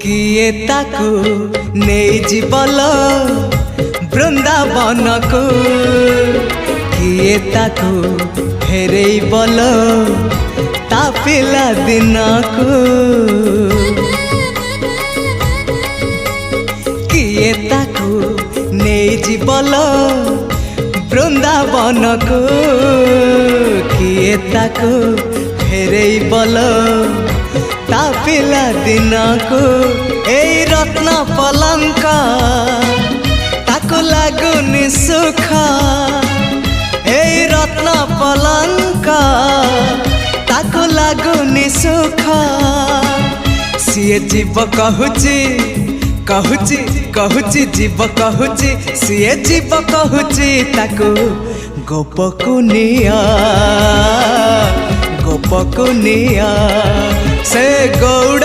किए ताकू नहीं जीवल वृंदावन को किए ताकू फेरे बल ता पिला दिन को किए ताकू नहीं जीवल वृंदावन को किए ताकू फेरे बल ता पिला दिन को ए रत्न पलंक ताको लागुनी सुख ए रत्न पलंक ताको लागुनी सुख सीए जीव कहूची कहूची कहूची जीव कहूची सीए जीव कहूची ताको गोपकुनिया गोपकुनिया से गौड़